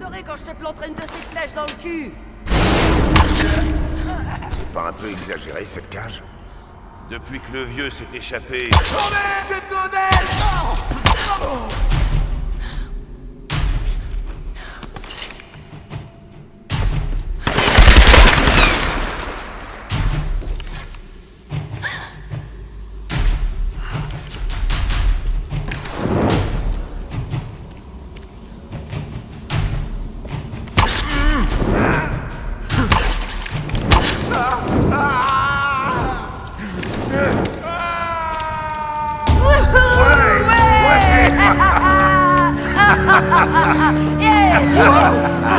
pleurer quand je te planterai une de ces flèches dans le cul. C'est pas un peu exagéré, cette cage? Depuis que le vieux s'est échappé... J'ai besoin d'aide!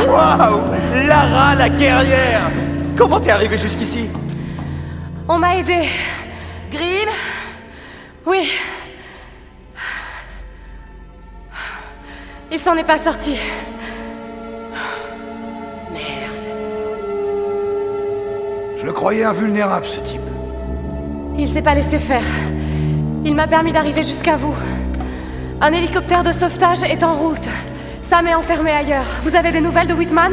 Waouh! Lara, la guerrière! Comment t'es arrivée jusqu'ici? On m'a aidé. Grim? Oui. Il s'en est pas sorti. Je le croyais invulnérable, ce type. Il s'est pas laissé faire. Il m'a permis d'arriver jusqu'à vous. Un hélicoptère de sauvetage est en route. Sam est enfermé ailleurs. Vous avez des nouvelles de Whitman?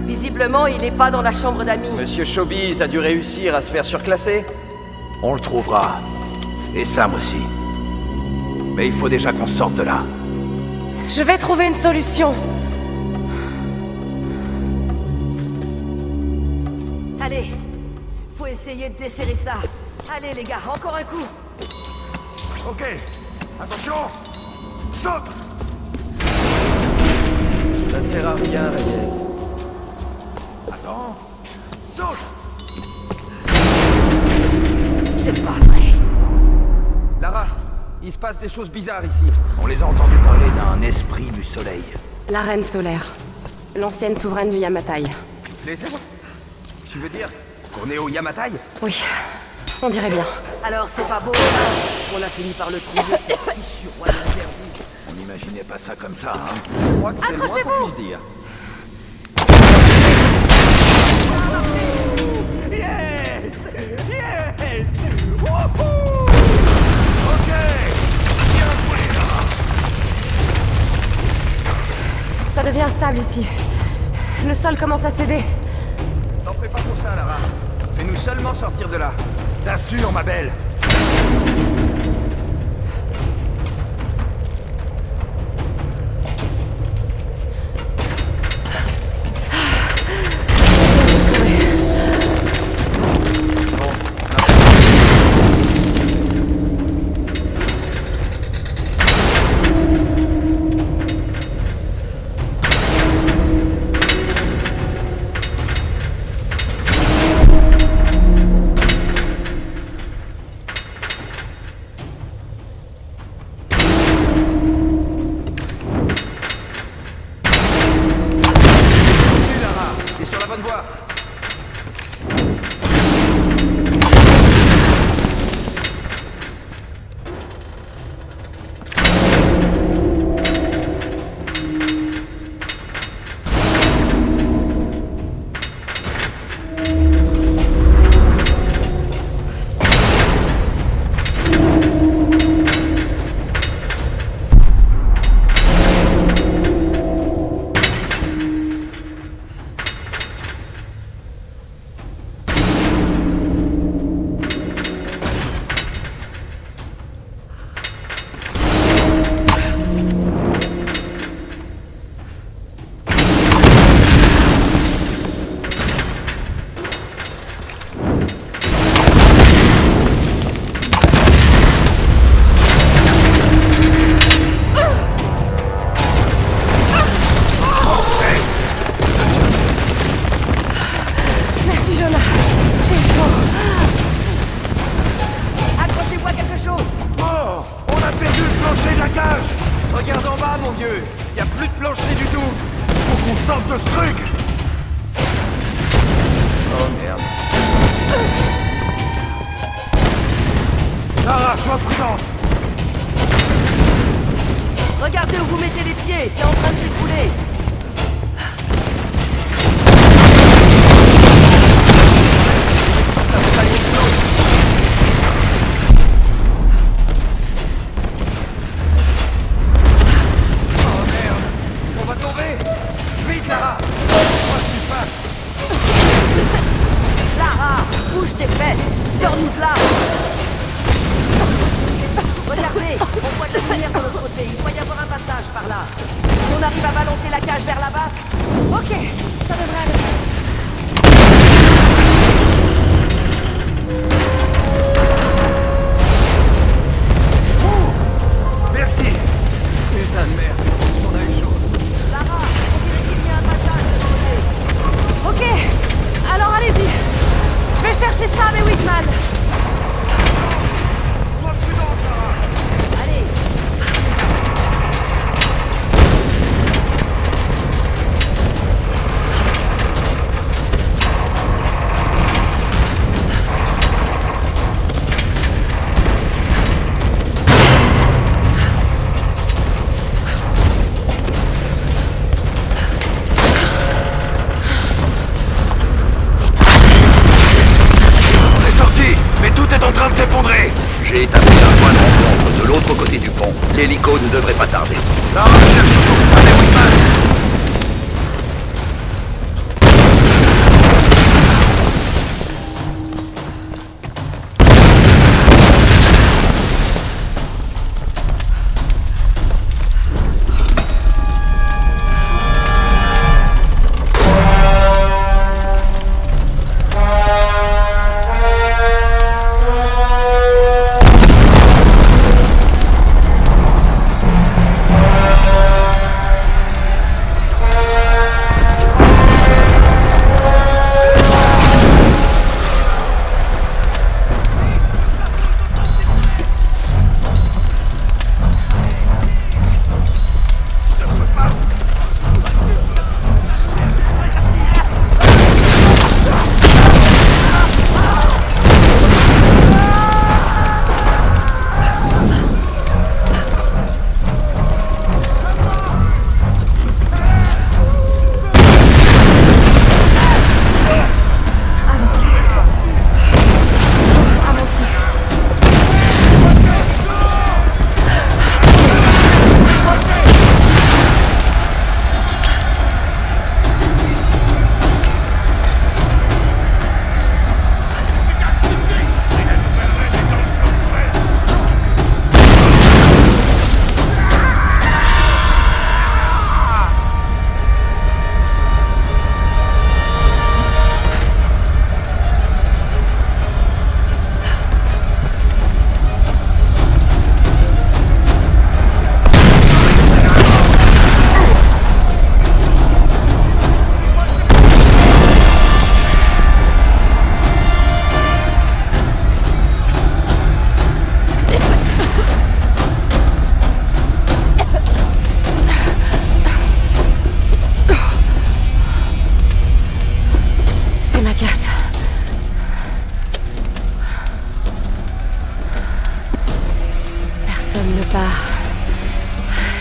Visiblement, il est pas dans la chambre d'amis. Monsieur Showbiz a dû réussir à se faire surclasser? On le trouvera. Et Sam aussi. Mais il faut déjà qu'on sorte de là. Je vais trouver une solution. Allez, faut essayer de desserrer ça. Allez les gars, encore un coup. Ok. Attention! Saute! Ça sert à rien, Reyes. Attends. Saute! C'est pas vrai. Lara, il se passe des choses bizarres ici. On les a entendus parler d'un esprit du soleil. La reine solaire. L'ancienne souveraine du Yamatai. Les ailes? Tu veux dire qu'on est au Yamatai? Oui, on dirait bien. Alors c'est pas beau, hein. On a fini par le trouver, ce fichu roi de l'interdit. On n'imaginait pas ça comme ça, hein. Je crois que c'est le moins qu'on puisse dire. Yes! Yes! Wouhou! Ok! Bien joué, Lara! Ça devient instable ici. Le sol commence à céder. T'en fais pas pour ça, Lara. Fais-nous seulement sortir de là. T'assures, ma belle! T'es sur la bonne voie. Merci, Jonah. J'ai eu chaud. Accrochez-vous à quelque chose. Oh! On a perdu le plancher de la cage! Regarde en bas, mon vieux. Y a plus de plancher du tout. Faut qu'on sorte de ce truc! Oh merde. Lara, sois prudente! Regardez où vous mettez les pieds, c'est en train de s'écrouler. Oh merde. On va tomber. Vite, par là. Si on arrive à balancer la cage vers là-bas... Ok, ça devrait aller. Merci. Putain de merde, on a eu chaud. Lara, on dirait qu'il y a un passage de ce côté. Ok, alors allez-y. Je vais chercher Sam et Whitman. Sois prudent, Clara. Allez. On est sorti, mais tout est en train de s'effondrer. J'ai établi un point de rencontre de l'autre côté du pont. L'hélico ne devrait pas tarder. Non, je cherche toujours Sam et Whitman.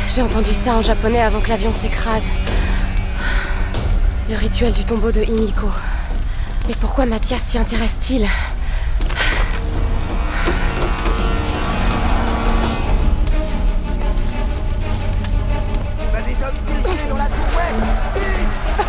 J'ai entendu ça en japonais avant que l'avion s'écrase. Le rituel du tombeau de Himiko. Mais pourquoi Mathias s'y intéresse-t-il? Vas-y, donne plus dans la tour, ouais.